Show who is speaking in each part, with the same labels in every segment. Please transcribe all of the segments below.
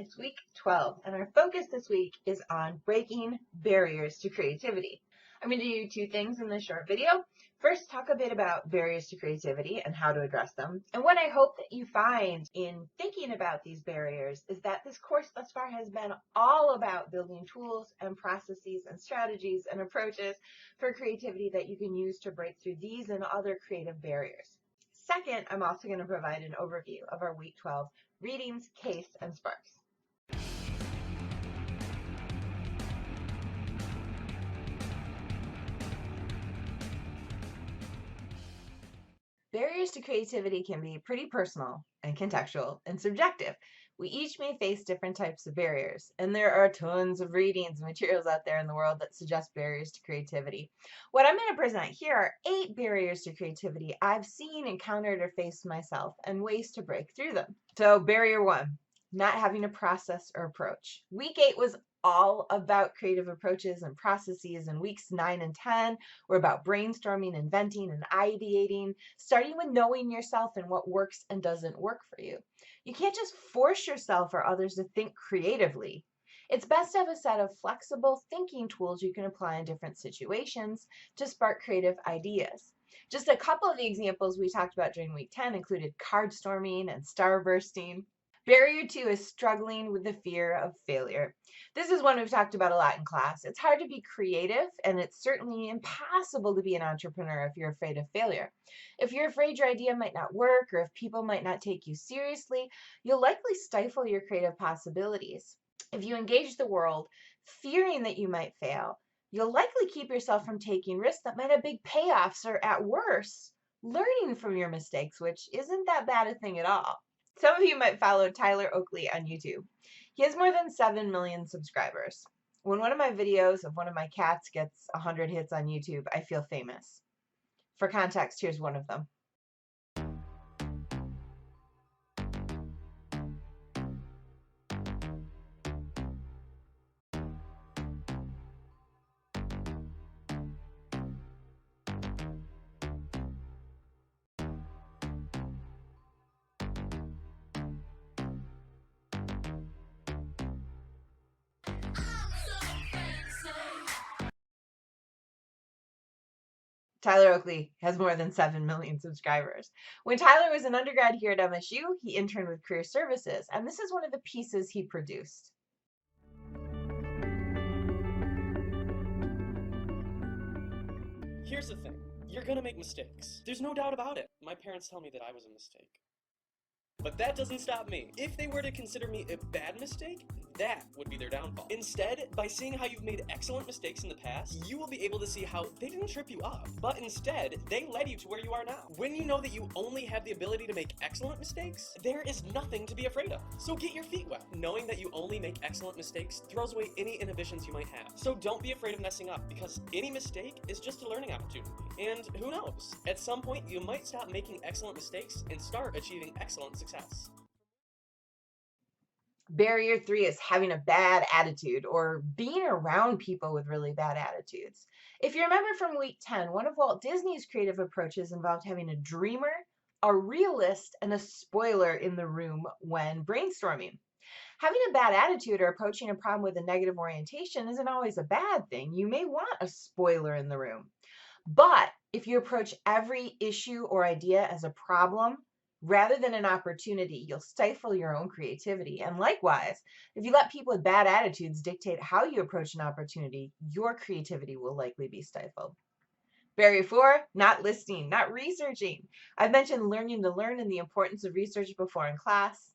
Speaker 1: It's week 12, and our focus this week is on breaking barriers to creativity. I'm going to do two things in this short video. First, talk a bit about barriers to creativity and how to address them. And what I hope that you find in thinking about these barriers is that this course thus far has been all about building tools and processes and strategies and approaches for creativity that you can use to break through these and other creative barriers. Second, I'm also going to provide an overview of our week 12 readings, case, and sparks. Barriers to creativity can be pretty personal and contextual and subjective. We each may face different types of barriers, and there are tons of readings and materials out there in the world that suggest barriers to creativity. What I'm going to present here are 8 barriers to creativity I've seen, encountered, or faced myself, and ways to break through them. So, barrier 1, not having a process or approach. Week 8 was all about creative approaches and processes, and weeks 9 and 10 were about brainstorming, inventing, and ideating, starting with knowing yourself and what works and doesn't work for you. You can't just force yourself or others to think creatively. It's best to have a set of flexible thinking tools you can apply in different situations to spark creative ideas. Just a couple of the examples we talked about during week 10 included card storming and starbursting. Barrier 2 is struggling with the fear of failure. This is one we've talked about a lot in class. It's hard to be creative, and it's certainly impossible to be an entrepreneur if you're afraid of failure. If you're afraid your idea might not work, or if people might not take you seriously, you'll likely stifle your creative possibilities. If you engage the world fearing that you might fail, you'll likely keep yourself from taking risks that might have big payoffs, or at worst, learning from your mistakes, which isn't that bad a thing at all. Some of you might follow Tyler Oakley on YouTube. He has more than 7 million subscribers. When one of my videos of one of my cats gets 100 hits on YouTube, I feel famous. For context, here's one of them. Tyler Oakley has more than 7 million subscribers. When Tyler was an undergrad here at MSU, he interned with Career Services, and this is one of the pieces he produced.
Speaker 2: Here's the thing. You're gonna make mistakes. There's no doubt about it. My parents tell me that I was a mistake. But that doesn't stop me. If they were to consider me a bad mistake, that would be their downfall. Instead, by seeing how you've made excellent mistakes in the past, you will be able to see how they didn't trip you up, but instead, they led you to where you are now. When you know that you only have the ability to make excellent mistakes, there is nothing to be afraid of. So get your feet wet. Knowing that you only make excellent mistakes throws away any inhibitions you might have. So don't be afraid of messing up, because any mistake is just a learning opportunity. And who knows, at some point you might stop making excellent mistakes and start achieving excellent success.
Speaker 1: Barrier 3 is having a bad attitude, or being around people with really bad attitudes. If you remember from week 10, one of Walt Disney's creative approaches involved having a dreamer, a realist, and a spoiler in the room when brainstorming. Having a bad attitude or approaching a problem with a negative orientation isn't always a bad thing. You may want a spoiler in the room. But if you approach every issue or idea as a problem rather than an opportunity, you'll stifle your own creativity. And likewise, if you let people with bad attitudes dictate how you approach an opportunity, your creativity will likely be stifled. Barrier 4, not listening, not researching. I've mentioned learning to learn and the importance of research before in class.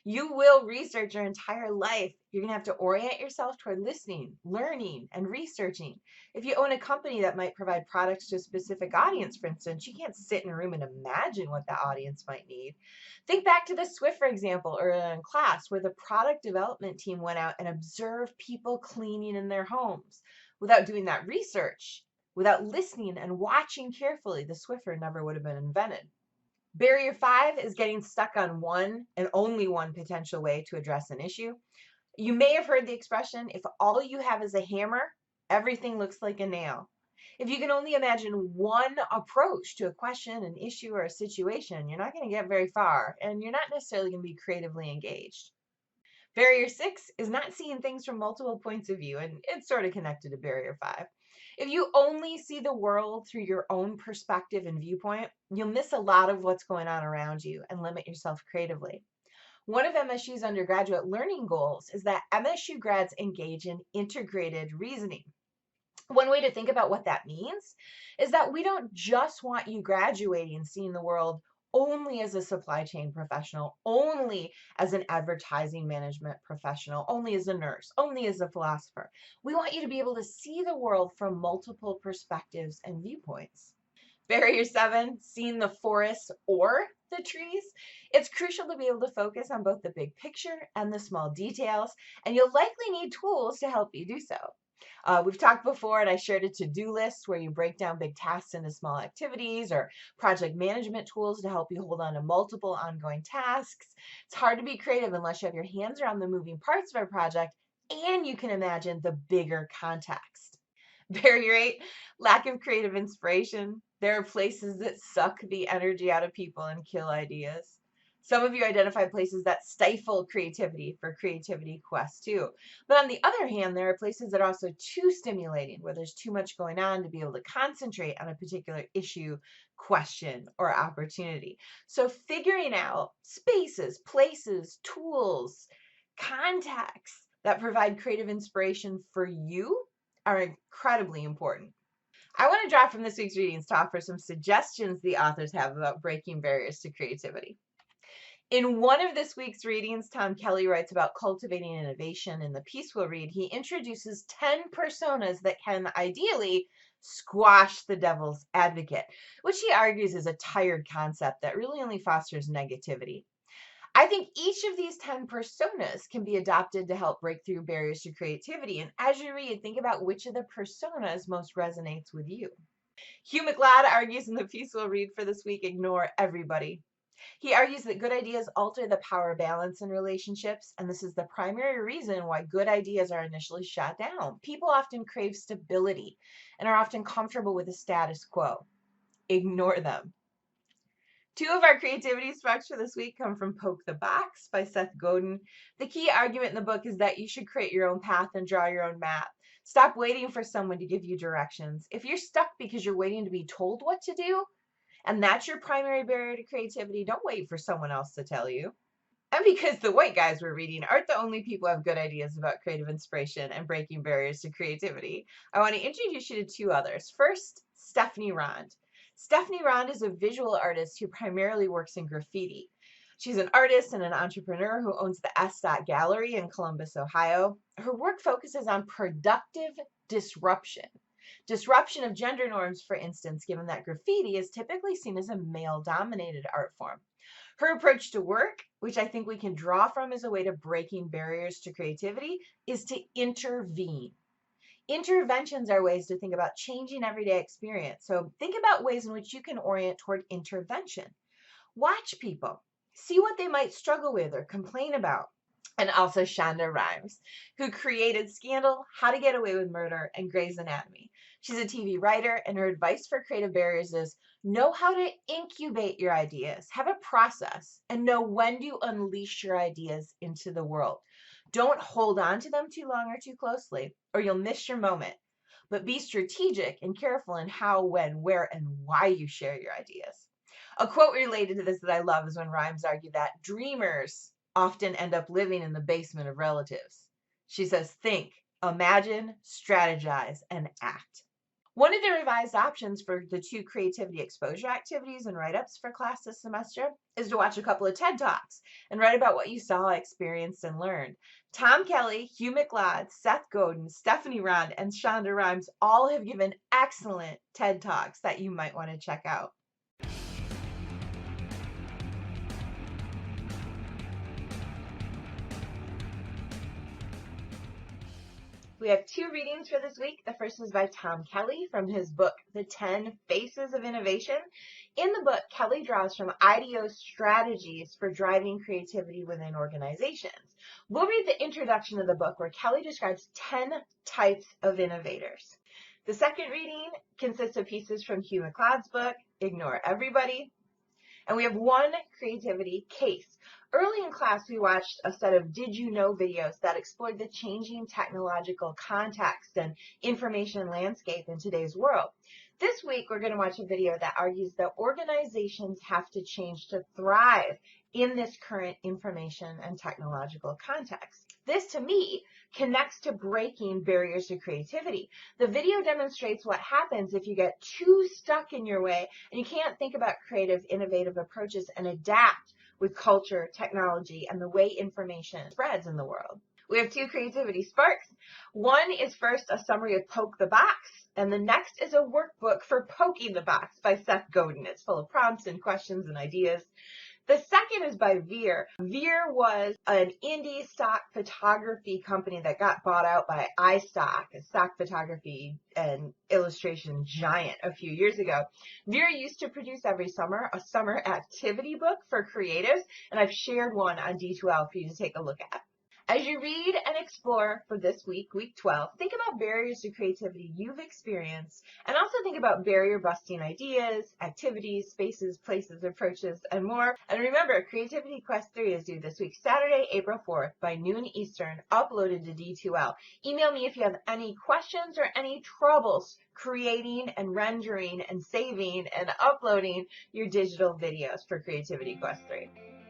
Speaker 1: You will research your entire life. You're going to have to orient yourself toward listening, learning, and researching. If you own a company that might provide products to a specific audience, for instance, you can't sit in a room and imagine what that audience might need. Think back to the Swiffer example earlier in class, where the product development team went out and observed people cleaning in their homes. Without doing that research, without listening and watching carefully, the Swiffer never would have been invented. Barrier 5 is getting stuck on one and only one potential way to address an issue. You may have heard the expression, if all you have is a hammer, everything looks like a nail. If you can only imagine one approach to a question, an issue, or a situation, you're not going to get very far, and you're not necessarily going to be creatively engaged. Barrier 6 is not seeing things from multiple points of view, and it's sort of connected to barrier 5. If you only see the world through your own perspective and viewpoint, you'll miss a lot of what's going on around you and limit yourself creatively. One of MSU's undergraduate learning goals is that MSU grads engage in integrated reasoning. One way to think about what that means is that we don't just want you graduating seeing the world only as a supply chain professional, only as an advertising management professional, only as a nurse, only as a philosopher. We want you to be able to see the world from multiple perspectives and viewpoints. Barrier 7, seeing the forest or the trees. It's crucial to be able to focus on both the big picture and the small details, and you'll likely need tools to help you do so. We've talked before, and I shared a to-do list where you break down big tasks into small activities, or project management tools to help you hold on to multiple ongoing tasks. It's hard to be creative unless you have your hands around the moving parts of a project and you can imagine the bigger context. Barrier 8, lack of creative inspiration. There are places that suck the energy out of people and kill ideas. Some of you identify places that stifle creativity for creativity quest too. But on the other hand, there are places that are also too stimulating, where there's too much going on to be able to concentrate on a particular issue, question, or opportunity. So figuring out spaces, places, tools, contexts that provide creative inspiration for you are incredibly important. I want to draw from this week's readings to offer some suggestions the authors have about breaking barriers to creativity. In one of this week's readings, Tom Kelly writes about cultivating innovation. In the piece we'll read, he introduces 10 personas that can ideally squash the devil's advocate, which he argues is a tired concept that really only fosters negativity. I think each of these 10 personas can be adopted to help break through barriers to creativity. And as you read, think about which of the personas most resonates with you. Hugh McLeod argues in the piece we'll read for this week, ignore everybody. He argues that good ideas alter the power balance in relationships, and this is the primary reason why good ideas are initially shot down. People often crave stability and are often comfortable with the status quo. Ignore them. Two of our creativity sparks for this week come from Poke the Box by Seth Godin. The key argument in the book is that you should create your own path and draw your own map. Stop waiting for someone to give you directions. If you're stuck because you're waiting to be told what to do, and that's your primary barrier to creativity, don't wait for someone else to tell you. And because the white guys we're reading aren't the only people who have good ideas about creative inspiration and breaking barriers to creativity, I want to introduce you to two others. First, Stephanie Rond. Stephanie Rond is a visual artist who primarily works in graffiti. She's an artist and an entrepreneur who owns the S. Gallery in Columbus, Ohio. Her work focuses on productive disruption. Disruption of gender norms, for instance, given that graffiti is typically seen as a male-dominated art form. Her approach to work, which I think we can draw from as a way to breaking barriers to creativity, is to intervene. Interventions are ways to think about changing everyday experience. So think about ways in which you can orient toward intervention. Watch people. See what they might struggle with or complain about. And also Shonda Rhimes, who created Scandal, How to Get Away with Murder, and Grey's Anatomy. She's a TV writer, and her advice for creative barriers is know how to incubate your ideas, have a process, and know when to unleash your ideas into the world. Don't hold on to them too long or too closely, or you'll miss your moment. But be strategic and careful in how, when, where, and why you share your ideas. A quote related to this that I love is when Rhimes argued that dreamers often end up living in the basement of relatives. She says, think, imagine, strategize, and act. One of the revised options for the two creativity exposure activities and write-ups for class this semester is to watch a couple of TED Talks and write about what you saw, experienced, and learned. Tom Kelly, Hugh McLeod, Seth Godin, Stephanie Rond, and Shonda Rhimes all have given excellent TED Talks that you might want to check out. We have two readings for this week. The first is by Tom Kelly from his book, The 10 Faces of Innovation. In the book, Kelly draws from IDEO strategies for driving creativity within organizations. We'll read the introduction of the book where Kelly describes 10 types of innovators. The second reading consists of pieces from Hugh McLeod's book, Ignore Everybody. And we have one creativity case. Early in class, we watched a set of Did You Know videos that explored the changing technological context and information landscape in today's world. This week, we're going to watch a video that argues that organizations have to change to thrive in this current information and technological context. This, to me, connects to breaking barriers to creativity. The video demonstrates what happens if you get too stuck in your way and you can't think about creative, innovative approaches and adapt with culture, technology, and the way information spreads in the world. We have two creativity sparks. One is first a summary of Poke the Box, and the next is a workbook for Poking the Box by Seth Godin. It's full of prompts and questions and ideas. The second is by Veer. Veer was an indie stock photography company that got bought out by iStock, a stock photography and illustration giant, a few years ago. Veer used to produce every summer a summer activity book for creatives, and I've shared one on D2L for you to take a look at. As you read and explore for this week, week 12, think about barriers to creativity you've experienced, and also think about barrier-busting ideas, activities, spaces, places, approaches, and more. And remember, Creativity Quest 3 is due this week, Saturday, April 4th, by noon Eastern, uploaded to D2L. Email me if you have any questions or any troubles creating and rendering and saving and uploading your digital videos for Creativity Quest 3.